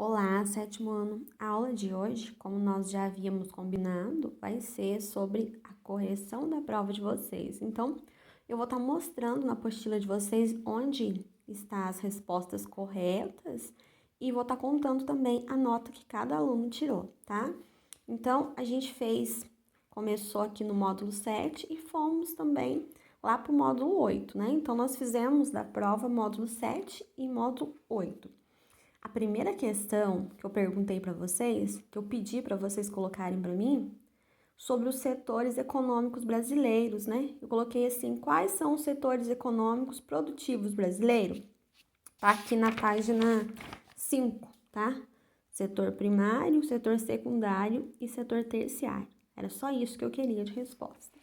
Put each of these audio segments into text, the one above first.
Olá, sétimo ano. A aula de hoje, como nós já havíamos combinado, vai ser sobre a correção da prova de vocês. Então, eu vou estar mostrando na apostila de vocês onde estão as respostas corretas e vou estar contando também a nota que cada aluno tirou, tá? Então, a gente começou aqui no módulo 7 e fomos também lá para o módulo 8, né? Então, nós fizemos da prova módulo 7 e módulo 8. A primeira questão que eu perguntei para vocês, que eu pedi para vocês colocarem para mim, sobre os setores econômicos brasileiros, né? Eu coloquei assim, quais são os setores econômicos produtivos brasileiros? Tá aqui na página 5, tá? Setor primário, setor secundário e setor terciário. Era só isso que eu queria de resposta.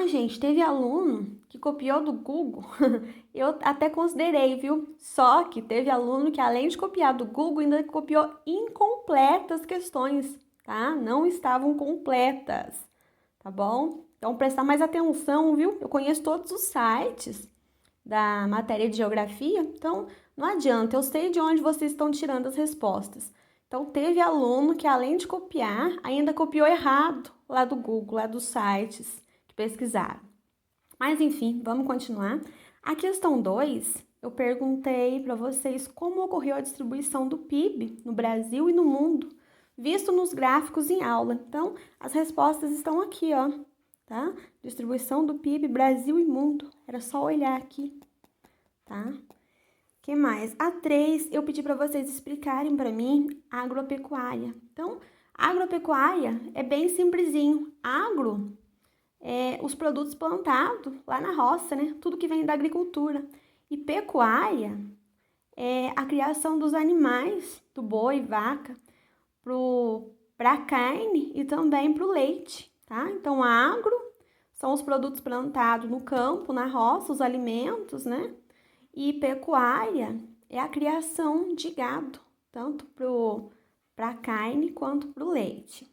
Gente, teve aluno que copiou do Google. Eu até considerei, viu? Só que teve aluno que, além de copiar do Google, ainda copiou incompletas questões, tá? Não estavam completas, tá bom? Então, prestar mais atenção, viu? Eu conheço todos os sites da matéria de geografia, então não adianta, eu sei de onde vocês estão tirando as respostas. Então, teve aluno que, além de copiar, ainda copiou errado lá do Google, lá dos sites que pesquisaram. Mas, enfim, vamos continuar. A questão 2, eu perguntei para vocês como ocorreu a distribuição do PIB no Brasil e no mundo, visto nos gráficos em aula. Então, as respostas estão aqui, ó, tá? Distribuição do PIB Brasil e mundo. Era só olhar aqui, tá? Que mais? A 3, eu pedi para vocês explicarem para mim a agropecuária. Então, agropecuária é bem simplesinho. Agro os produtos plantados lá na roça, né? Tudo que vem da agricultura. E pecuária é a criação dos animais, do boi, vaca, para carne e também para o leite, tá? Então, agro são os produtos plantados no campo, na roça, os alimentos, né? E pecuária é a criação de gado, tanto para carne quanto para o leite.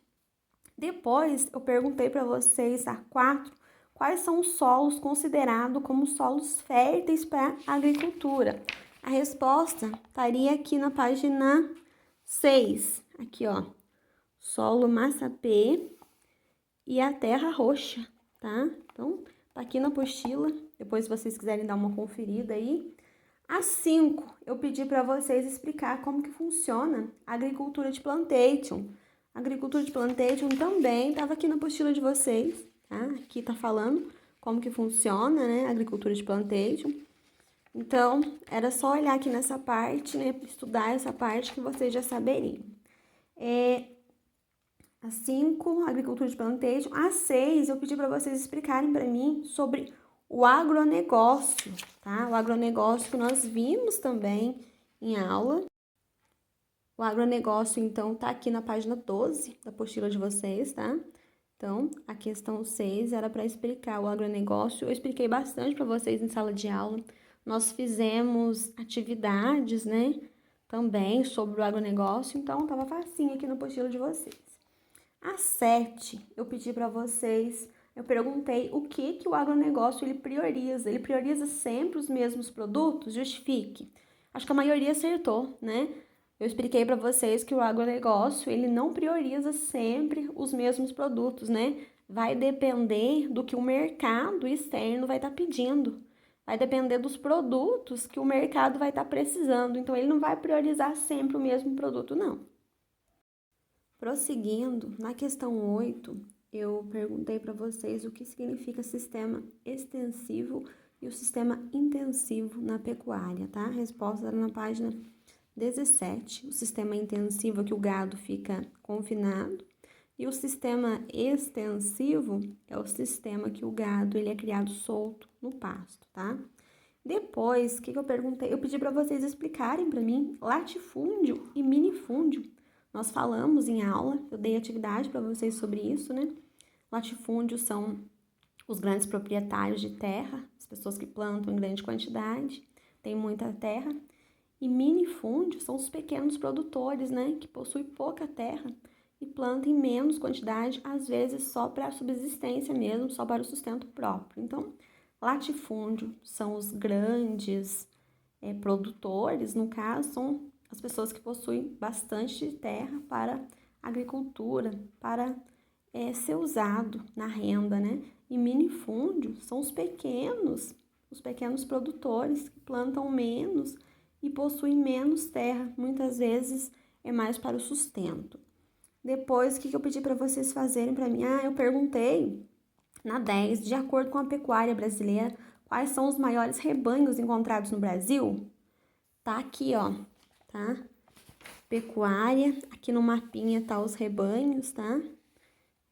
Depois, eu perguntei para vocês, a 4, quais são os solos considerados como solos férteis para a agricultura. A resposta estaria aqui na página 6, aqui ó, solo massapê e a terra roxa, tá? Então, tá aqui na apostila, depois se vocês quiserem dar uma conferida aí. A 5, eu pedi para vocês explicar como que funciona a agricultura de plantation. A agricultura de plantation também estava aqui na apostila de vocês, tá? Aqui tá falando como que funciona, né, a agricultura de plantation. Então, era só olhar aqui nessa parte, né, estudar essa parte que vocês já saberiam. A 5, agricultura de plantation. A 6, eu pedi para vocês explicarem para mim sobre o agronegócio, tá? O agronegócio que nós vimos também em aula. O agronegócio, então, tá aqui na página 12 da apostila de vocês, tá? Então, a questão 6 era para explicar o agronegócio. Eu expliquei bastante para vocês em sala de aula. Nós fizemos atividades, né? Também sobre o agronegócio, então tava facinho aqui na apostila de vocês. A 7, eu pedi para vocês, eu perguntei o que o agronegócio ele prioriza. Ele prioriza sempre os mesmos produtos? Justifique. Acho que a maioria acertou, né? Eu expliquei para vocês que o agronegócio ele não prioriza sempre os mesmos produtos, né? Vai depender do que o mercado externo vai estar pedindo. Vai depender dos produtos que o mercado vai estar precisando. Então, ele não vai priorizar sempre o mesmo produto, não. Prosseguindo, na questão 8, eu perguntei para vocês o que significa sistema extensivo e o sistema intensivo na pecuária, tá? A resposta era na página 17. O sistema intensivo é que o gado fica confinado e o sistema extensivo é o sistema que o gado ele é criado solto no pasto, tá? Depois, o que eu perguntei? Eu pedi para vocês explicarem para mim latifúndio e minifúndio. Nós falamos em aula, eu dei atividade para vocês sobre isso, né? Latifúndios são os grandes proprietários de terra, as pessoas que plantam em grande quantidade, têm muita terra. E minifúndios são os pequenos produtores, né? Que possuem pouca terra e plantam em menos quantidade, às vezes só para a subsistência mesmo, só para o sustento próprio. Então, latifúndio são os grandes produtores, no caso, são as pessoas que possuem bastante terra para agricultura, para ser usado na renda, né? E minifúndio são os pequenos produtores que plantam menos e possuem menos terra, muitas vezes é mais para o sustento. Depois, o que eu pedi para vocês fazerem para mim? Eu perguntei na 10, de acordo com a pecuária brasileira, quais são os maiores rebanhos encontrados no Brasil? Tá aqui, ó, tá? Pecuária, aqui no mapinha tá os rebanhos, tá?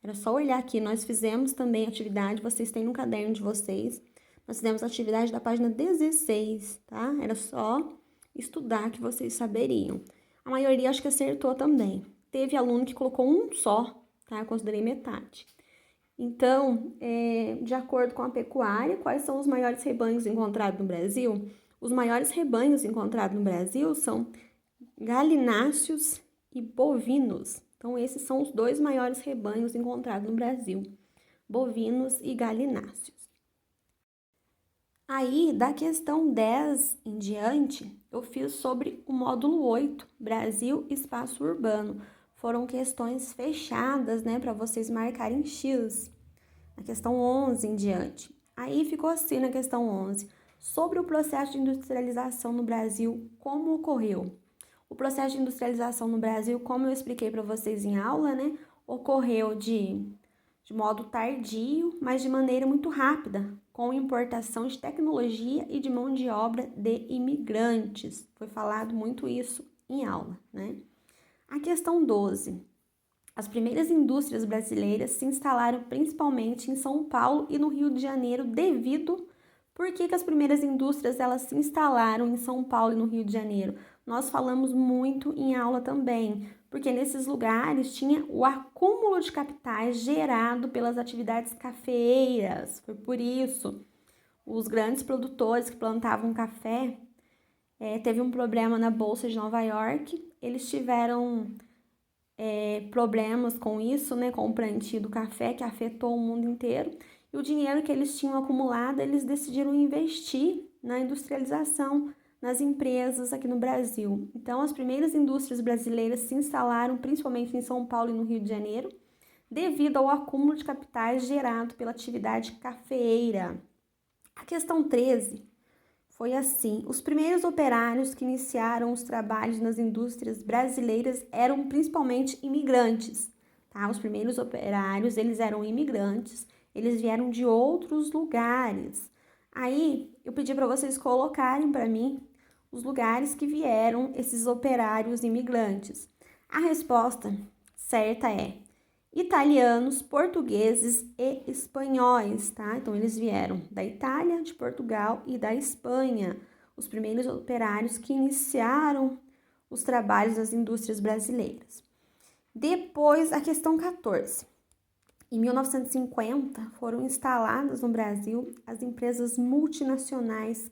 Era só olhar aqui, nós fizemos também atividade, vocês têm no caderno de vocês, nós fizemos a atividade da página 16, tá? Era só estudar que vocês saberiam. A maioria acho que acertou também. Teve aluno que colocou um só, tá? Eu considerei metade. Então, de acordo com a pecuária, quais são os maiores rebanhos encontrados no Brasil? Os maiores rebanhos encontrados no Brasil são galináceos e bovinos. Então, esses são os dois maiores rebanhos encontrados no Brasil, bovinos e galináceos. Aí, da questão 10 em diante, eu fiz sobre o módulo 8, Brasil, Espaço Urbano. Foram questões fechadas, né, para vocês marcarem X. Na questão 11 em diante. Aí ficou assim na questão 11. Sobre o processo de industrialização no Brasil, como ocorreu? O processo de industrialização no Brasil, como eu expliquei para vocês em aula, né, ocorreu de modo tardio, mas de maneira muito rápida, com importação de tecnologia e de mão de obra de imigrantes. Foi falado muito isso em aula, né? A questão 12. As primeiras indústrias brasileiras se instalaram principalmente em São Paulo e no Rio de Janeiro devido... Por que as primeiras indústrias elas se instalaram em São Paulo e no Rio de Janeiro? Nós falamos muito em aula também, porque nesses lugares tinha o acúmulo de capitais gerado pelas atividades cafeeiras. Foi por isso, os grandes produtores que plantavam café, teve um problema na Bolsa de Nova York, eles tiveram problemas com isso, né, com o plantio do café, que afetou o mundo inteiro, e o dinheiro que eles tinham acumulado, eles decidiram investir na industrialização, nas empresas aqui no Brasil. Então, as primeiras indústrias brasileiras se instalaram principalmente em São Paulo e no Rio de Janeiro, devido ao acúmulo de capitais gerado pela atividade cafeeira. A questão 13 foi assim: os primeiros operários que iniciaram os trabalhos nas indústrias brasileiras eram principalmente imigrantes, tá? Os primeiros operários, eles eram imigrantes, eles vieram de outros lugares. Aí, eu pedi para vocês colocarem para mim os lugares que vieram esses operários imigrantes. A resposta certa é italianos, portugueses e espanhóis, tá? Então, eles vieram da Itália, de Portugal e da Espanha, os primeiros operários que iniciaram os trabalhos das indústrias brasileiras. Depois, a questão 14. Em 1950, foram instaladas no Brasil as empresas multinacionais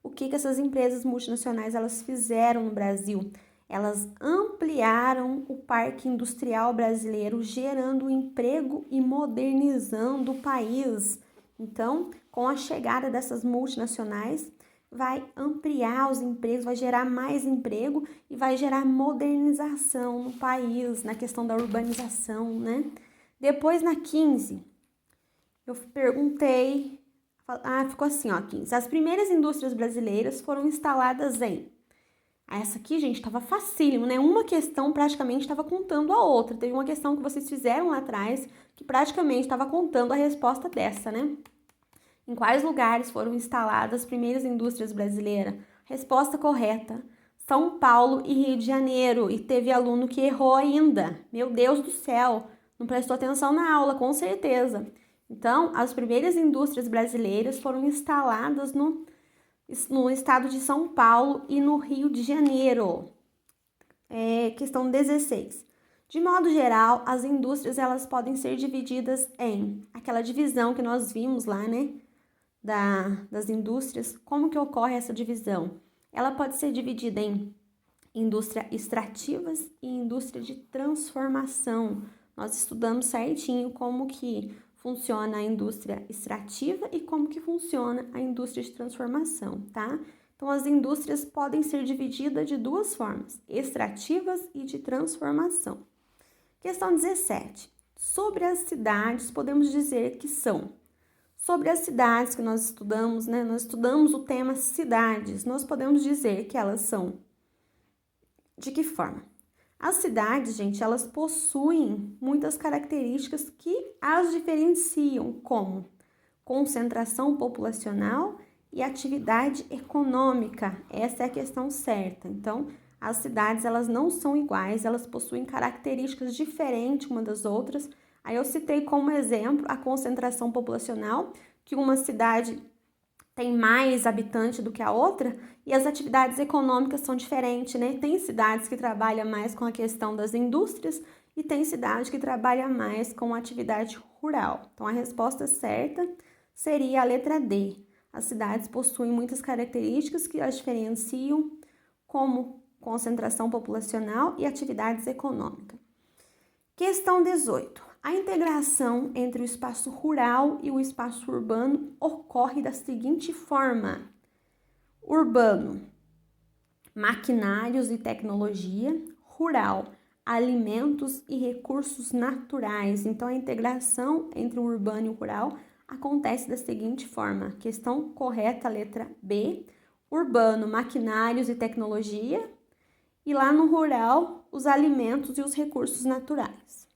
o que essas empresas multinacionais elas fizeram no Brasil? Elas ampliaram o parque industrial brasileiro, gerando emprego e modernizando o país. Então, com a chegada dessas multinacionais, vai ampliar os empregos, vai gerar mais emprego e vai gerar modernização no país, na questão da urbanização, né? Depois, na 15, eu perguntei, ficou assim, ó, 15. As primeiras indústrias brasileiras foram instaladas em... Essa aqui, gente, estava facílimo, né? Uma questão praticamente estava contando a outra. Teve uma questão que vocês fizeram lá atrás que praticamente estava contando a resposta dessa, né? Em quais lugares foram instaladas as primeiras indústrias brasileiras? Resposta correta: São Paulo e Rio de Janeiro. E teve aluno que errou ainda. Meu Deus do céu! Não prestou atenção na aula, com certeza. Então, as primeiras indústrias brasileiras foram instaladas no estado de São Paulo e no Rio de Janeiro. Questão 16. De modo geral, as indústrias elas podem ser divididas em aquela divisão que nós vimos lá, né? Das indústrias. Como que ocorre essa divisão? Ela pode ser dividida em indústria extrativas e indústria de transformação. Nós estudamos certinho como que funciona a indústria extrativa e como que funciona a indústria de transformação, tá? Então, as indústrias podem ser divididas de duas formas, extrativas e de transformação. Questão 17. Sobre as cidades, podemos dizer que são. Sobre as cidades que nós estudamos, né? Nós estudamos o tema cidades. Nós podemos dizer que elas são de que forma? As cidades, gente, elas possuem muitas características que as diferenciam, como concentração populacional e atividade econômica. Essa é a questão certa. Então, as cidades, elas não são iguais, elas possuem características diferentes uma das outras. Aí eu citei como exemplo a concentração populacional, que uma cidade tem mais habitantes do que a outra, e as atividades econômicas são diferentes, né? Tem cidades que trabalham mais com a questão das indústrias e tem cidade que trabalha mais com a atividade rural. Então, a resposta certa seria a letra D. As cidades possuem muitas características que as diferenciam, como concentração populacional e atividades econômicas. Questão 18. A integração entre o espaço rural e o espaço urbano ocorre da seguinte forma: urbano, maquinários e tecnologia; rural, alimentos e recursos naturais. Então, a integração entre o urbano e o rural acontece da seguinte forma. Questão correta, letra B. Urbano, maquinários e tecnologia. E lá no rural, os alimentos e os recursos naturais.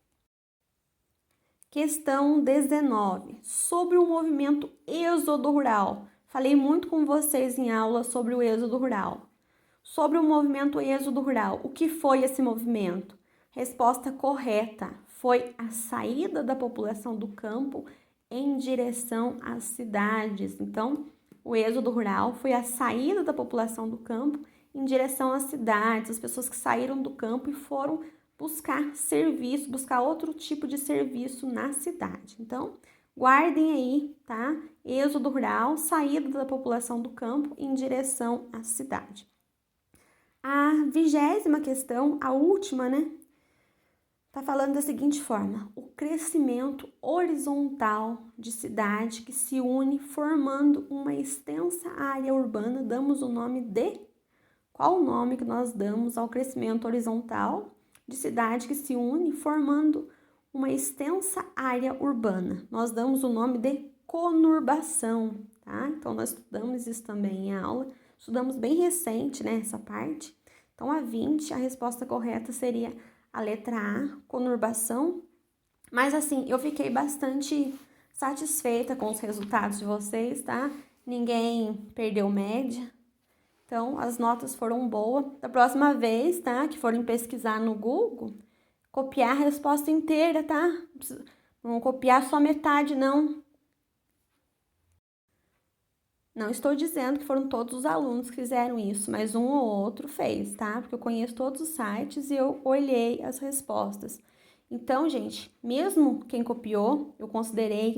Questão 19. Sobre o movimento êxodo rural. Falei muito com vocês em aula sobre o êxodo rural. Sobre o movimento êxodo rural, o que foi esse movimento? Resposta correta, foi a saída da população do campo em direção às cidades. Então, o êxodo rural foi a saída da população do campo em direção às cidades, as pessoas que saíram do campo e foram buscar serviço, buscar outro tipo de serviço na cidade. Então, guardem aí, tá? Êxodo rural, saída da população do campo em direção à cidade. A 20ª questão, a última, né? Tá falando da seguinte forma: o crescimento horizontal de cidade que se une formando uma extensa área urbana, damos o nome de... Qual o nome que nós damos ao crescimento horizontal de cidade que se une formando uma extensa área urbana? Nós damos o nome de conurbação, tá? Então, nós estudamos isso também em aula, estudamos bem recente, né, essa parte. Então, a 20, a resposta correta seria a letra A, conurbação. Mas, assim, eu fiquei bastante satisfeita com os resultados de vocês, tá? Ninguém perdeu média. Então, as notas foram boas. Da próxima vez, tá, que forem pesquisar no Google, copiar a resposta inteira, tá? Não copiar só metade, não. Não estou dizendo que foram todos os alunos que fizeram isso, mas um ou outro fez, tá? Porque eu conheço todos os sites e eu olhei as respostas. Então, gente, mesmo quem copiou, eu considerei.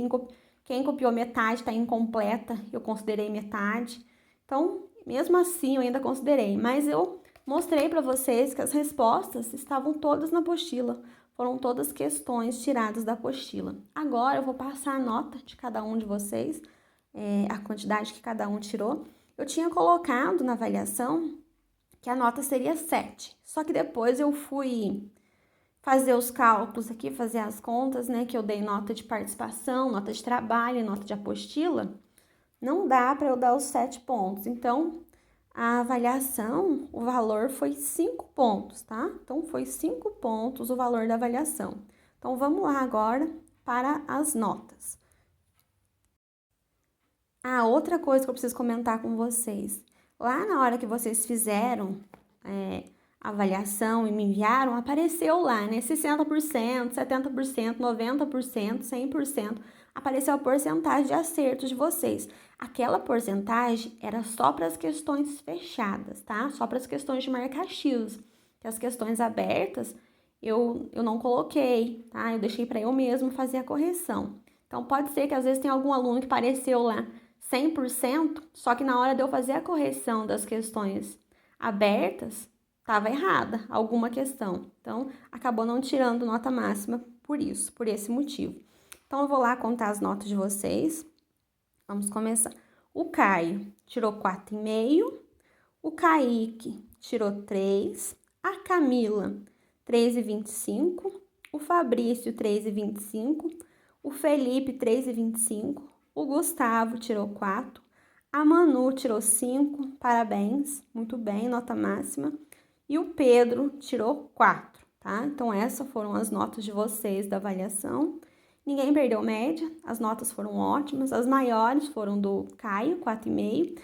Quem copiou metade está incompleta, eu considerei metade. Então, mesmo assim, eu ainda considerei. Mas eu mostrei para vocês que as respostas estavam todas na apostila. Foram todas questões tiradas da apostila. Agora, eu vou passar a nota de cada um de vocês, a quantidade que cada um tirou. Eu tinha colocado na avaliação que a nota seria 7. Só que depois eu fui fazer os cálculos aqui, fazer as contas, né? Que eu dei nota de participação, nota de trabalho, nota de apostila. Não dá para eu dar os 7 pontos. Então, a avaliação, o valor foi 5 pontos, tá? Então, foi 5 pontos o valor da avaliação. Então, vamos lá agora para as notas. Ah, outra coisa que eu preciso comentar com vocês. Lá na hora que vocês fizeram a avaliação e me enviaram, apareceu lá, né? 60%, 70%, 90%, 100%. Apareceu a porcentagem de acertos de vocês. Aquela porcentagem era só para as questões fechadas, tá? Só para as questões de marcar X. Que as questões abertas eu não coloquei, tá? Eu deixei para eu mesmo fazer a correção. Então, pode ser que às vezes tenha algum aluno que apareceu lá 100%, só que na hora de eu fazer a correção das questões abertas, estava errada alguma questão. Então, acabou não tirando nota máxima por isso, por esse motivo. Então, eu vou lá contar as notas de vocês. Vamos começar. O Caio tirou 4,5, O Kaique tirou 3, a Camila 3,25, o Fabrício 3,25, o Felipe 3,25, o Gustavo tirou 4, a Manu tirou 5, parabéns, muito bem, nota máxima. E o Pedro tirou 4, tá? Então, essas foram as notas de vocês da avaliação. Ninguém perdeu média, as notas foram ótimas. As maiores foram do Caio, 4,5,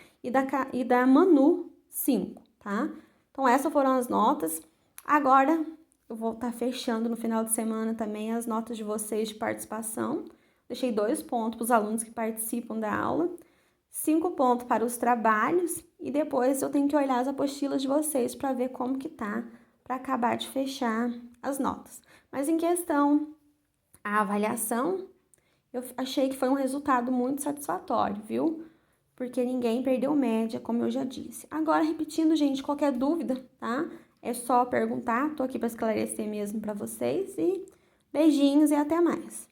e da Manu, 5, tá? Então, essas foram as notas. Agora, eu vou estar fechando no final de semana também as notas de vocês de participação. Deixei 2 pontos para os alunos que participam da aula, 5 pontos para os trabalhos, e depois eu tenho que olhar as apostilas de vocês para ver como que tá, para acabar de fechar as notas. Mas em questão a avaliação, eu achei que foi um resultado muito satisfatório, viu? Porque ninguém perdeu média, como eu já disse. Agora, repetindo, gente, qualquer dúvida, tá? É só perguntar, tô aqui para esclarecer mesmo para vocês, e beijinhos e até mais.